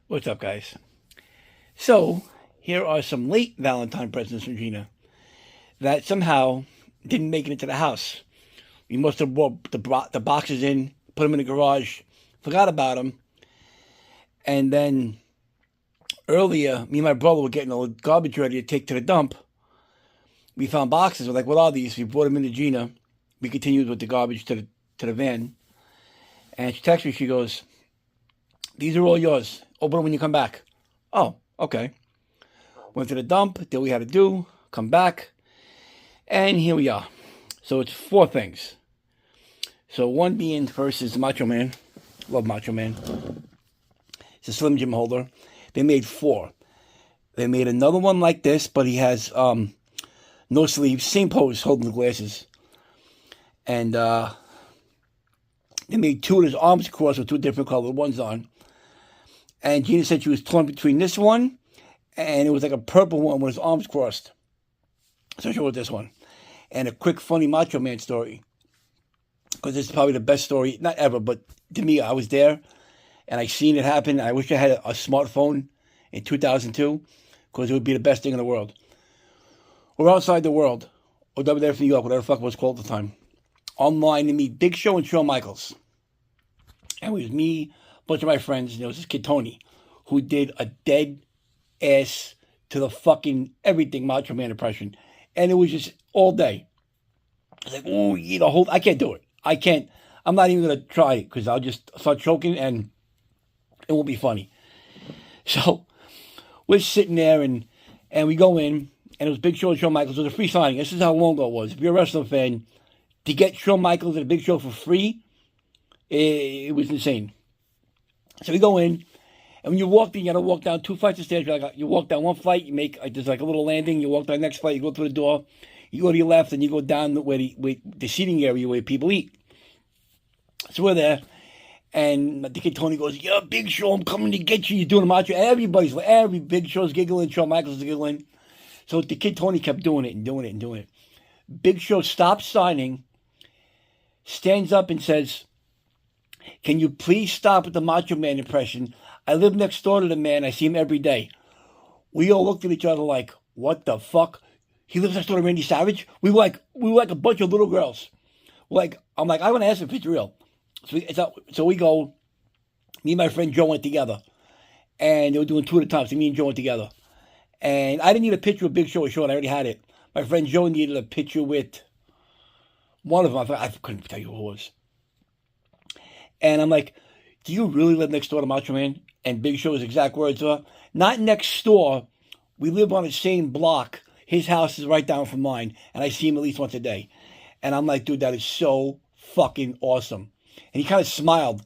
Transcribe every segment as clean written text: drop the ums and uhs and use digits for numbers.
What's up, guys? So, here are some late Valentine presents from Gina that somehow didn't make it into the house. We must have brought the boxes in, put them in the garage, forgot about them, and then earlier, me and my brother were getting all the garbage ready to take to the dump. We found boxes. We're like, "What are these?" We brought them into Gina. We continued with the garbage to the van, and she texts me. She goes, "These are all yours. Open them when you come back." Oh, okay. Went to the dump, did what we had to do, come back, and here we are. So it's four things. So one being first is Macho Man. Love Macho Man. It's a Slim Jim holder. They made four. They made another one like this, but he has no sleeves, same pose, holding the glasses. And they made two of his arms crossed with two different colored ones on. And Gina said she was torn between this one and it was like a purple one with his arms crossed. So she wrote this one. And a quick, funny Macho Man story. Because this is probably the best story, not ever, but to me, I was there and I seen it happen. I wish I had a smartphone in 2002 because it would be the best thing in the world. We're outside the world, or WWF New York, whatever the fuck it was called at the time. Online to meet Big Show and Shawn Michaels. And it was me, a bunch of my friends, and there was this kid, Tony, who did a dead ass to the fucking everything Macho Man impression. And it was just all day. I was like, oh, you know, I can't do it. I can't. I'm not even going to try it because I'll just start choking and it won't be funny. So we're sitting there and we go in and it was Big Show and Shawn Michaels. It was a free signing. This is how long ago it was. If you're a wrestling fan, to get Shawn Michaels and a Big Show for free, it was insane. So we go in, and when you walk in, you got to walk down two flights of stairs. You walk down one flight, you make there's like a little landing. You walk down the next flight, you go through the door, you go to your left, and you go down where the seating area where people eat. So we're there, and the kid Tony goes, "Yeah, Big Show, I'm coming to get you. You're doing a macho." Every Big Show's giggling, Shawn Michaels is giggling. So the kid Tony kept doing it and doing it and doing it. Big Show stops signing, stands up and says, "Can you please stop with the Macho Man impression? I live next door to the man. I see him every day." We all looked at each other like, what the fuck? He lives next door to Randy Savage? We were like a bunch of little girls. I'm like, I want to ask him if it's real. So we go, me and my friend Joe went together. And they were doing two at a time. So me and Joe went together. And I didn't need a picture with Big Show or Shawn. I already had it. My friend Joe needed a picture with one of them. I couldn't tell you who it was. And I'm like, do you really live next door to Macho Man? And Big Show's exact words were, not next door. We live on the same block. His house is right down from mine. And I see him at least once a day. And I'm like, dude, that is so fucking awesome. And he kind of smiled.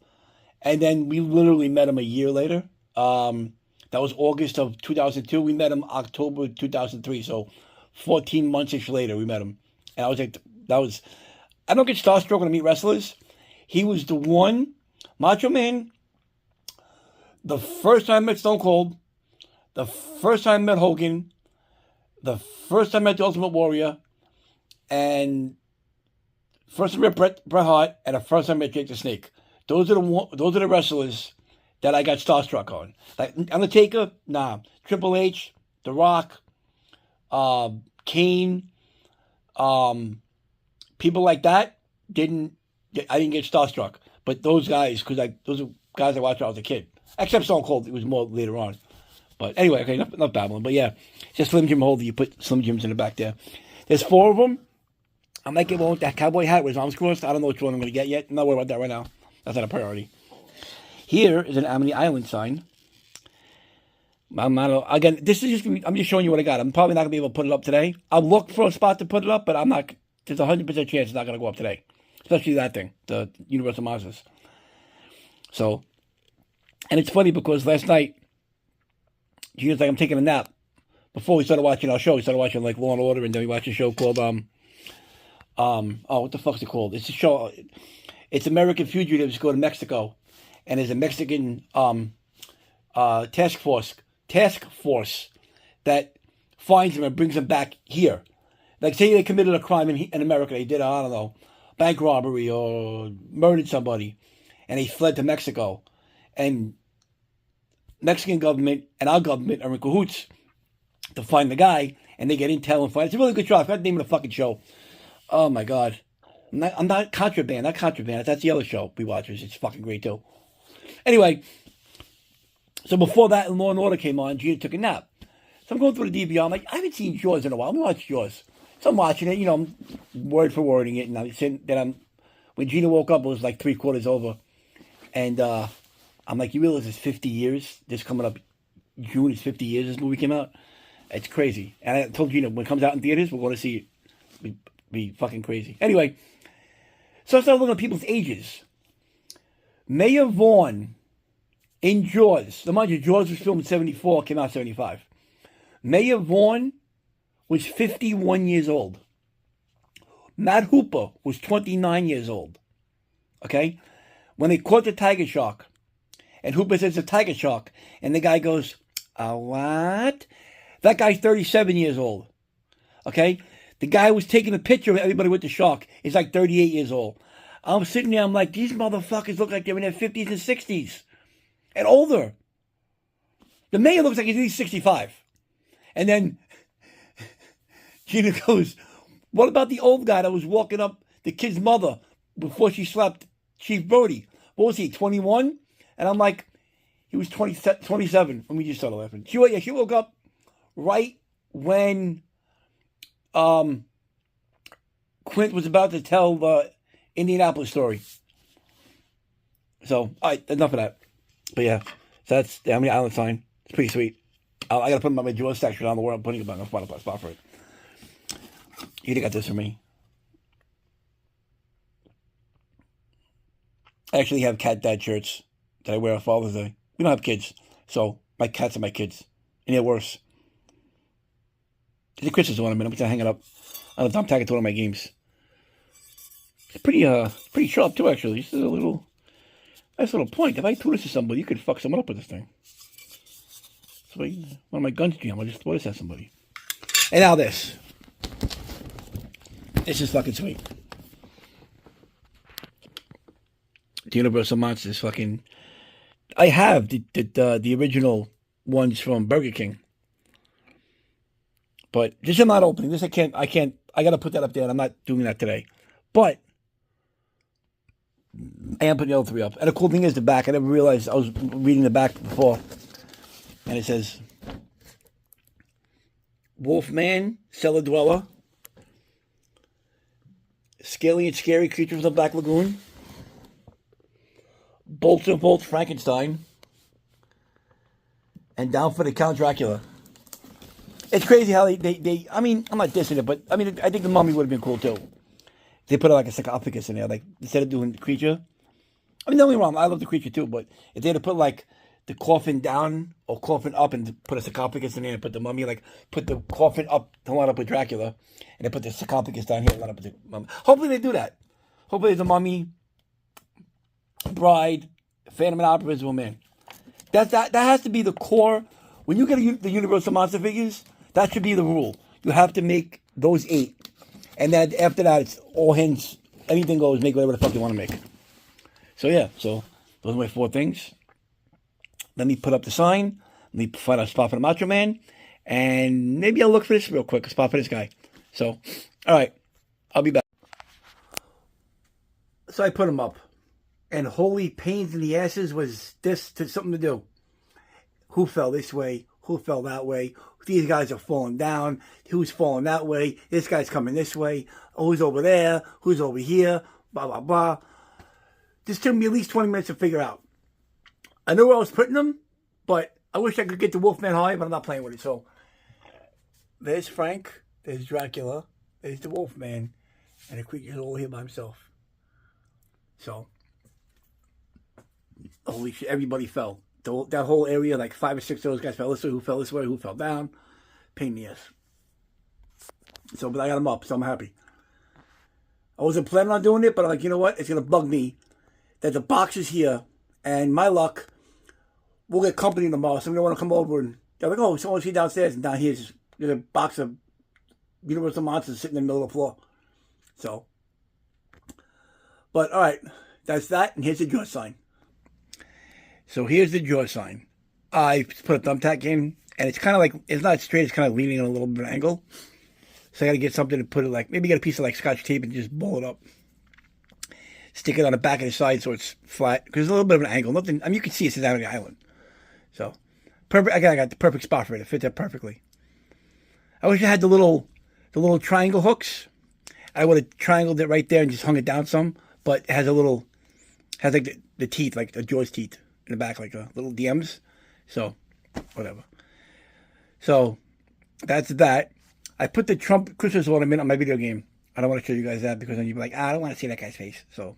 And then we literally met him a year later. That was August of 2002. We met him October 2003. So 14 months-ish later, we met him. And I was like, I don't get starstruck when I meet wrestlers. He was the one, Macho Man, the first time I met Stone Cold, the first time I met Hogan, the first time I met the Ultimate Warrior, and first time I met Bret Hart, and the first time I met Jake the Snake. Those are the wrestlers that I got starstruck on. Like Undertaker, nah. Triple H, The Rock, Kane, people like that I didn't get starstruck. But those guys, because those are guys I watched when I was a kid. Except Stone Cold, it was more later on. But anyway, okay, enough babbling. But yeah, just Slim Jim holder. You put Slim Jims in the back there. There's four of them. I might get one with that cowboy hat with his arms crossed. I don't know which one I'm going to get yet. I'm not worried about that right now. That's not a priority. Here is an Amity Island sign. Again, this is I'm just showing you what I got. I'm probably not going to be able to put it up today. I'll look for a spot to put it up, but I'm not. There's a 100% chance it's not going to go up today. Especially that thing, the Universal Monsters. So, and it's funny because last night, she was like, I'm taking a nap. Before we started watching our show, we started watching like Law and Order, and then we watched a show called, what the fuck's it called? It's a show, it's American fugitives go to Mexico, and there's a Mexican task force that finds them and brings them back here. Like, say they committed a crime in America, they did, I don't know, bank robbery or murdered somebody, and they fled to Mexico. And Mexican government and our government are in cahoots to find the guy, and they get intel and find. It's a really good show. I forgot the name of the fucking show. Oh my god. I'm not Contraband. Not Contraband. That's the other show we watch. It's fucking great too. Anyway, so before that, Law and Order came on, Gina took a nap. So I'm going through the DVR. I'm like, I haven't seen Jaws in a while. Let me watch Jaws. So I'm watching it. I'm word for wording it, and I'm sitting. When Gina woke up, it was like 3/4 over, and I'm like, you realize it's 50 years? This coming up June is 50 years. This movie came out. It's crazy. And I told Gina when it comes out in theaters, we're going to see it. Be fucking crazy. Anyway, so I started looking at people's ages. Mayor Vaughn in Jaws. Now, mind you, Jaws was filmed in 74, came out 75. Mayor Vaughn was 51 years old. Matt Hooper was 29 years old. Okay? When they caught the tiger shark, and Hooper says it's a tiger shark, and the guy goes, what? That guy's 37 years old. Okay? The guy who was taking a picture of everybody with the shark is like 38 years old. I'm sitting there, I'm like, these motherfuckers look like they're in their 50s and 60s. And older. The mayor looks like he's at least 65. And then Gina goes, what about the old guy that was walking up the kid's mother before she slapped Chief Brody? What was he, 21? And I'm like, he was 27 when we just started laughing. She woke up right when Quint was about to tell the Indianapolis story. So, all right, enough of that. But yeah, so that's the Emily Island sign. It's pretty sweet. I gotta put them on my Jaws section on the where I'm putting them on. I'll find a spot for it. You got this for me. I actually have cat dad shirts that I wear on Father's Day. We don't have kids, so my cats are my kids, and they're worse. There's a Christmas one in a minute. I'm gonna hang it up. I'm tagging to one of my games. It's pretty sharp too, actually. This is a nice little point. If I threw this to somebody, you could fuck someone up with this thing. So one of my guns jam. I just throw this at somebody. And now this. This is fucking sweet. The Universal Monsters fucking. I have the original ones from Burger King. But this I'm not opening. This I gotta put that up there, and I'm not doing that today. But I am putting the other three up. And the cool thing is the back. I never realized I was reading the back before. And it says Wolfman, Cellar Dweller, Scaly and Scary Creature from the Black Lagoon, Bolts and Bolts Frankenstein, and Down for the Count Dracula. It's crazy how they I mean, I'm not dissing it, but I mean, I think the mummy would have been cool too. They put like a sarcophagus in there, like instead of doing the creature. I mean, don't get me wrong, I love the creature too, but if they had to put like the coffin down or coffin up and put a sarcophagus in there and put the mummy, like put the coffin up to line up with Dracula, and they put the sarcophagus down here to line up with the mummy. Hopefully they do that. Hopefully the mummy, Bride, Phantom and Opera, Invisible Man. That has to be the core. When you get the Universal Monster figures, that should be the rule. You have to make those 8. And then after that, it's all hands, anything goes, make whatever the fuck you want to make. So yeah, so those are my 4 things. Let me put up the sign. Let me find a spot for the Macho Man. And maybe I'll look for this real quick, a spot for this guy. So, all right, I'll be back. So I put him up. And holy pains in the asses was this something to do. Who fell this way? Who fell that way? These guys are falling down. Who's falling that way? This guy's coming this way. Who's over there? Who's over here? Blah, blah, blah. This took me at least 20 minutes to figure out. I know where I was putting them, but I wish I could get the Wolfman high, but I'm not playing with it. So there's Frank. There's Dracula. There's the Wolfman. And the creature's all here by himself. So, holy shit, everybody fell. That whole area, like 5 or 6 of those guys fell this way, who fell this way, who fell down. Pain in the ass. So, but I got them up, so I'm happy. I wasn't planning on doing it, but I'm like, you know what? It's going to bug me that the box is here, and my luck, we'll get company tomorrow. Somebody want to come over, and they're like, oh, someone's here downstairs, and down here's a box of Universal Monsters sitting in the middle of the floor. So, but all right, that's that, and here's the Jaws sign. So here's the Jaws sign. I put a thumbtack in, and it's kind of like, it's not straight, it's kind of leaning on a little bit of an angle. So I got to get something to put it like, maybe get a piece of like Scotch tape and just ball it up. Stick it on the back of the side so it's flat, because there's a little bit of an angle. Nothing, I mean, you can see it's down on the island. So, perfect. I got the perfect spot for it. It fits it perfectly. I wish I had the little triangle hooks. I would have triangled it right there and just hung it down some, but it has has like the teeth, like the Jaws teeth in the back, like a little DMs. So, whatever. So, that's that. I put the Trump Christmas ornament on my video game. I don't want to show you guys that because then you'd be like, I don't want to see that guy's face. So,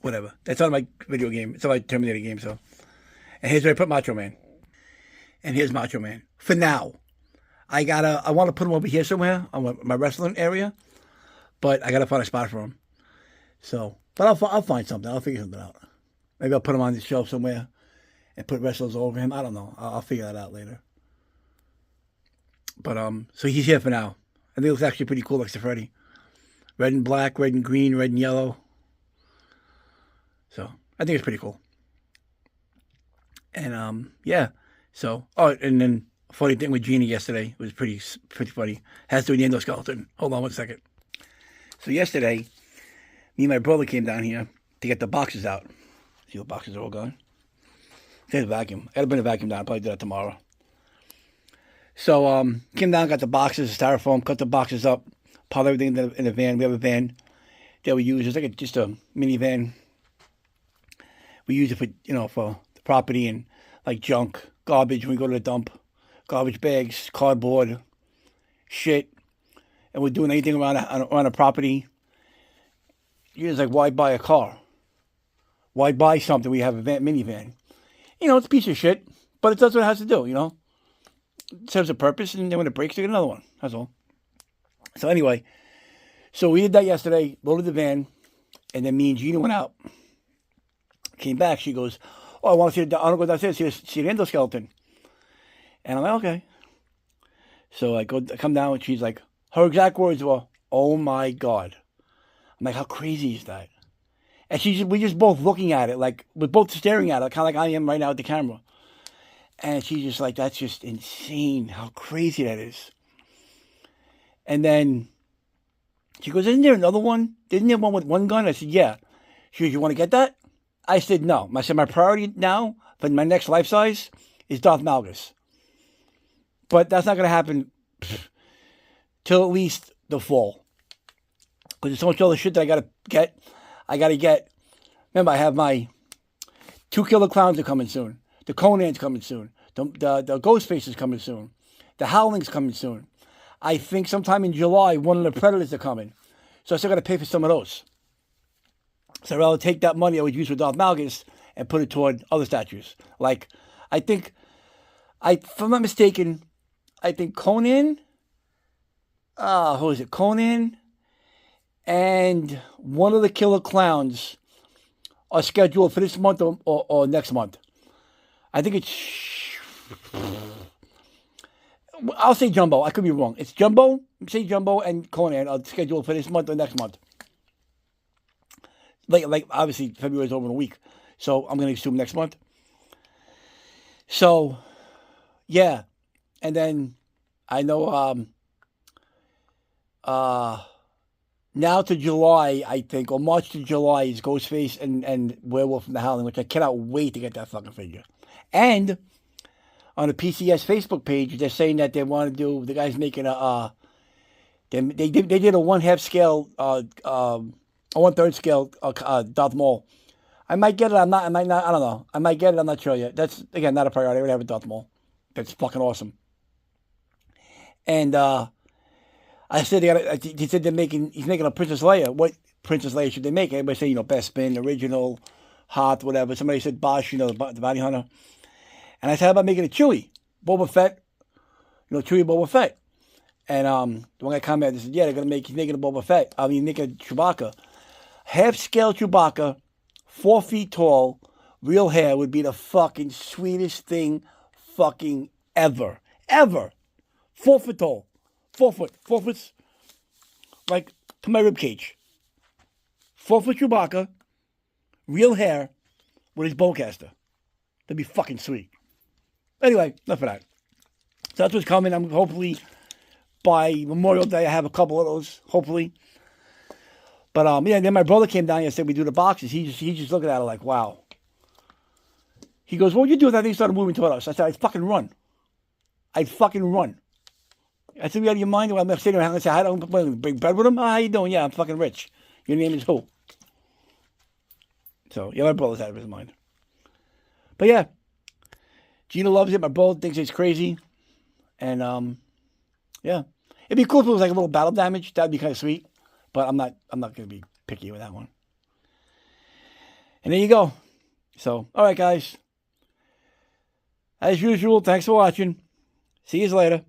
whatever. That's on my video game. It's on my Terminator game. So, and here's where I put Macho Man. And here's Macho Man. For now, I want to put him over here somewhere on my wrestling area, but I gotta find a spot for him. So, but I'll find something. I'll figure something out. Maybe I'll put him on the shelf somewhere and put wrestlers over him. I don't know. I'll figure that out later. But so he's here for now. I think it looks actually pretty cool next to Freddy. Red and black, red and green, red and yellow. So I think it's pretty cool. And yeah. So and then a funny thing with Gina yesterday was pretty funny. Has to do with the endoskeleton. Hold on one second. So yesterday, me and my brother came down here to get the boxes out. See what boxes are all gone. There's a vacuum. I gotta bring the vacuum down. I'll probably do that tomorrow. So, came down, got the boxes, styrofoam, cut the boxes up, piled everything in the van. We have a van that we use. It's like just a minivan. We use it for the property and like junk, garbage when we go to the dump, garbage bags, cardboard, shit. And we're doing anything around a property. You're just like, why buy a car? Why buy something? We have a minivan. It's a piece of shit, but it does what it has to do, It serves a purpose, and then when it breaks, you get another one. That's all. So anyway, so we did that yesterday, loaded the van, and then me and Gina went out. Came back, she goes, I want to I want to go downstairs, see the endoskeleton. And I'm like, okay. So I come down, and she's like, her exact words were, oh my God. I'm like, how crazy is that? And we're just both looking at it, like, we're both staring at it, kind of like I am right now at the camera. And she's just like, that's just insane, how crazy that is. And then she goes, isn't there another one? Isn't there one with one gun? I said, yeah. She goes, you want to get that? I said, no. I said, my priority now for my next life size is Darth Malgus. But that's not going to happen till at least the fall. Because there's so much other shit that I got to get. Remember, I have my 2 Killer Clowns are coming soon. The Conan's coming soon. The Ghostface is coming soon. The Howling's coming soon. I think sometime in July, one of the Predators are coming. So I still got to pay for some of those. So I'd rather take that money I would use for Darth Malgus and put it toward other statues. Like, if I'm not mistaken, I think Conan, who is it? Conan and one of the Killer Clowns are scheduled for this month or next month. I think I'll say Jumbo. I could be wrong. It's Jumbo. Say Jumbo and Conan are scheduled for this month or next month. Like obviously February's over in a week, so I'm gonna assume next month. So, yeah, and then I know now to July, I think, or March to July is Ghostface and Werewolf from the Howling, which I cannot wait to get that fucking figure. And on the PCS Facebook page, they're saying that they want to do. The guy's making they did a 1/2 scale, a 1/3 scale Darth Maul. I might get it. I might not. I don't know. I might get it. I'm not sure yet. That's again not a priority. I already have a Darth Maul. That's fucking awesome. And I said he said he's making a Princess Leia. What Princess Leia should they make? Everybody say best spin, original, hot, whatever. Somebody said Bosch, the bounty hunter. And I said, how about making a Chewie? Boba Fett. Chewie Boba Fett. And the one guy commented, said, yeah, he's making a Boba Fett. Making a Chewbacca. 1/2 scale Chewbacca, 4 feet tall, real hair would be the fucking sweetest thing fucking ever. Ever. 4 foot tall. 4 foot. 4 foot, like, to my ribcage. 4 foot Chewbacca, real hair, with his bowcaster. That'd be fucking sweet. Anyway, enough of that. So that's what's coming. I'm hopefully by Memorial Day I have a couple of those. Hopefully. But yeah. Then my brother came down yesterday. We do the boxes. He just looking at it like, wow. He goes, "What would you do if that thing started moving toward us?" I said, "I'd fucking run. I'd fucking run." I said, "You out of your mind?" I'm sitting around and say, "I don't bring bread with him. How you doing? Yeah, I'm fucking rich. Your name is who?" So yeah, my brother's out of his mind. But yeah, Gina loves it. My brother thinks it's crazy, and yeah, it'd be cool if it was like a little battle damage. That'd be kind of sweet. But I'm not gonna be picky with that one. And there you go. So all right, guys. As usual, thanks for watching. See you later.